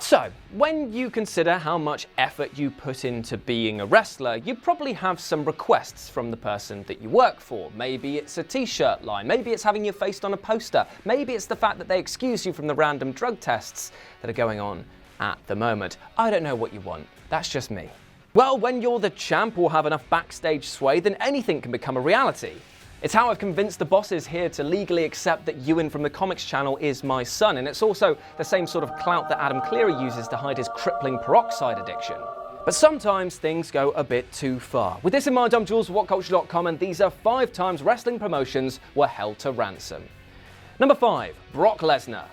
So, when you consider how much effort you put into being a wrestler, you probably have some requests from the person that you work for. Maybe it's a t-shirt line, maybe it's having your face on a poster, maybe it's the fact that they excuse you from the random drug tests that are going on at the moment. I don't know what you want, that's just me. Well, when you're the champ or have enough backstage sway, then anything can become a reality. It's how I've convinced the bosses here to legally accept that Ewan from the Comics channel is my son, and it's also the same sort of clout that Adam Cleary uses to hide his crippling peroxide addiction. But sometimes things go a bit too far. With this in mind, I'm Jules from WhatCulture.com, and these are 5 times wrestling promotions were held to ransom. Number 5, Brock Lesnar.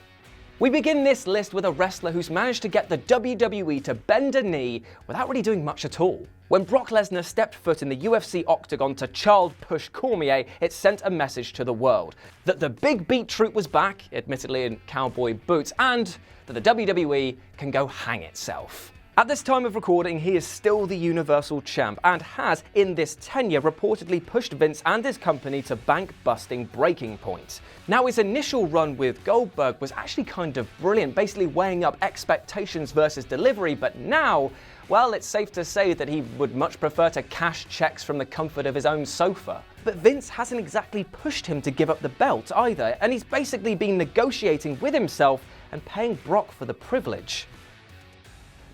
We begin this list with a wrestler who's managed to get the WWE to bend a knee without really doing much at all. When Brock Lesnar stepped foot in the UFC octagon to child push Cormier, it sent a message to the world that the big beat troop was back, admittedly in cowboy boots, and that the WWE can go hang itself. At this time of recording, he is still the Universal Champ and has, in this tenure, reportedly pushed Vince and his company to bank-busting breaking point. Now, his initial run with Goldberg was actually kind of brilliant, basically weighing up expectations versus delivery, but now, well, it's safe to say that he would much prefer to cash checks from the comfort of his own sofa. But Vince hasn't exactly pushed him to give up the belt either, and he's basically been negotiating with himself and paying Brock for the privilege.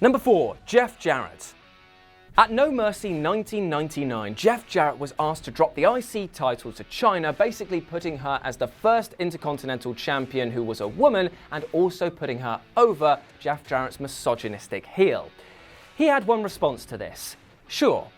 Number 4, Jeff Jarrett. At No Mercy 1999, Jeff Jarrett was asked to drop the IC title to Chyna, basically putting her as the first Intercontinental Champion who was a woman and also putting her over Jeff Jarrett's misogynistic heel. He had one response to this: sure,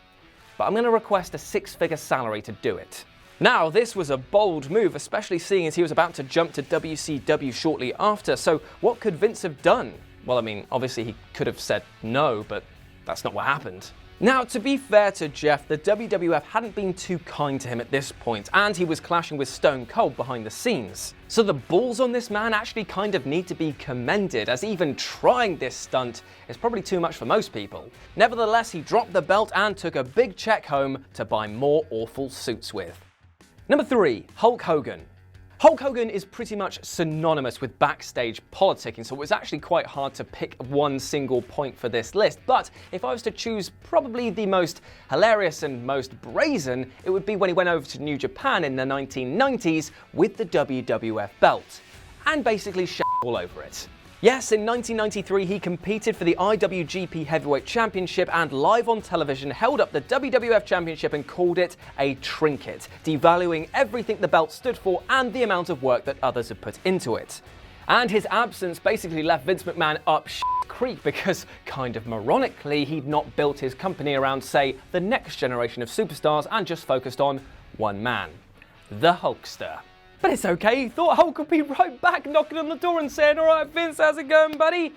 but I'm going to request a 6-figure salary to do it. Now, this was a bold move, especially seeing as he was about to jump to WCW shortly after, so what could Vince have done? Well, I mean, obviously he could have said no, but that's not what happened. Now, to be fair to Jeff, the WWF hadn't been too kind to him at this point, and he was clashing with Stone Cold behind the scenes. So the balls on this man actually kind of need to be commended, as even trying this stunt is probably too much for most people. Nevertheless, he dropped the belt and took a big check home to buy more awful suits with. Number 3, Hulk Hogan. Hulk Hogan is pretty much synonymous with backstage politicking, so it was actually quite hard to pick one single point for this list. But if I was to choose probably the most hilarious and most brazen, it would be when he went over to New Japan in the 1990s with the WWF belt, and basically shat all over it. Yes, in 1993 he competed for the IWGP Heavyweight Championship and live on television held up the WWF Championship and called it a trinket, devaluing everything the belt stood for and the amount of work that others had put into it. And his absence basically left Vince McMahon up creek because, kind of moronically, he'd not built his company around, say, the next generation of superstars and just focused on one man, the Hulkster. But it's okay, he thought Hulk would be right back knocking on the door and saying, "All right, Vince, how's it going, buddy?"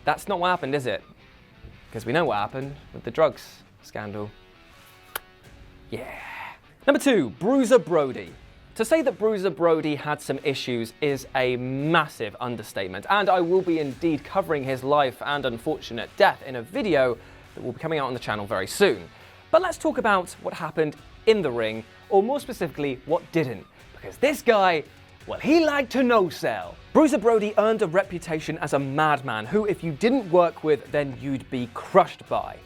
That's not what happened, is it? Because we know what happened with the drugs scandal. Yeah. Number 2, Bruiser Brody. To say that Bruiser Brody had some issues is a massive understatement, and I will be indeed covering his life and unfortunate death in a video that will be coming out on the channel very soon. But let's talk about what happened in the ring, or more specifically, what didn't. Because this guy, well, he liked to no-sell. Bruiser Brody earned a reputation as a madman who, if you didn't work with, then you'd be crushed by.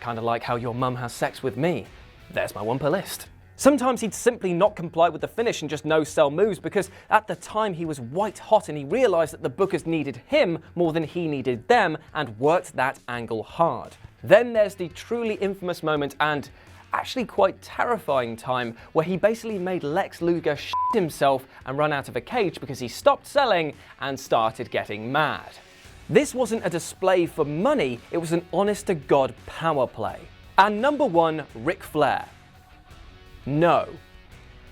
Kinda like how your mum has sex with me. There's my one per list. Sometimes he'd simply not comply with the finish and just no-sell moves because at the time he was white hot and he realised that the bookers needed him more than he needed them and worked that angle hard. Then there's the truly infamous moment and actually quite terrifying time where he basically made Lex Luger shit himself and run out of a cage because he stopped selling and started getting mad. This wasn't a display for money, it was an honest-to-God power play. And number 1, Ric Flair. No.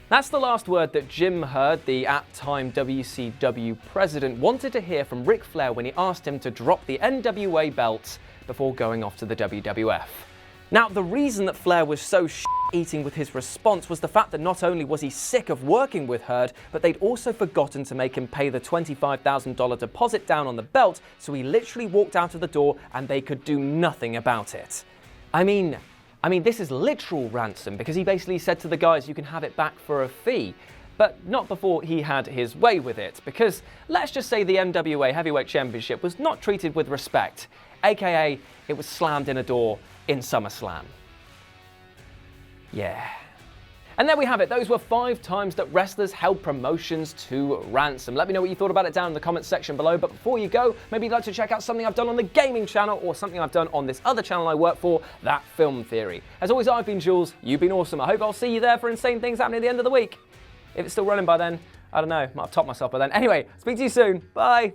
That's the last word that Jim Herd, the at-time WCW president, wanted to hear from Ric Flair when he asked him to drop the NWA belt before going off to the WWF. Now, the reason that Flair was so eating with his response was the fact that not only was he sick of working with Herd, but they'd also forgotten to make him pay the $25,000 deposit down on the belt, so he literally walked out of the door and they could do nothing about it. I mean, this is literal ransom because he basically said to the guys, you can have it back for a fee. but not before he had his way with it, because let's just say the NWA Heavyweight Championship was not treated with respect, aka it was slammed in a door in SummerSlam. Yeah. And there we have it. Those were 5 times that wrestlers held promotions to ransom. Let me know what you thought about it down in the comments section below. But before you go, maybe you'd like to check out something I've done on the gaming channel or something I've done on this other channel I work for, That Film Theory. As always, I've been Jules. You've been awesome. I hope I'll see you there for insane things happening at the end of the week. If it's still running by then, I don't know. Might have topped myself by then. Anyway, speak to you soon. Bye.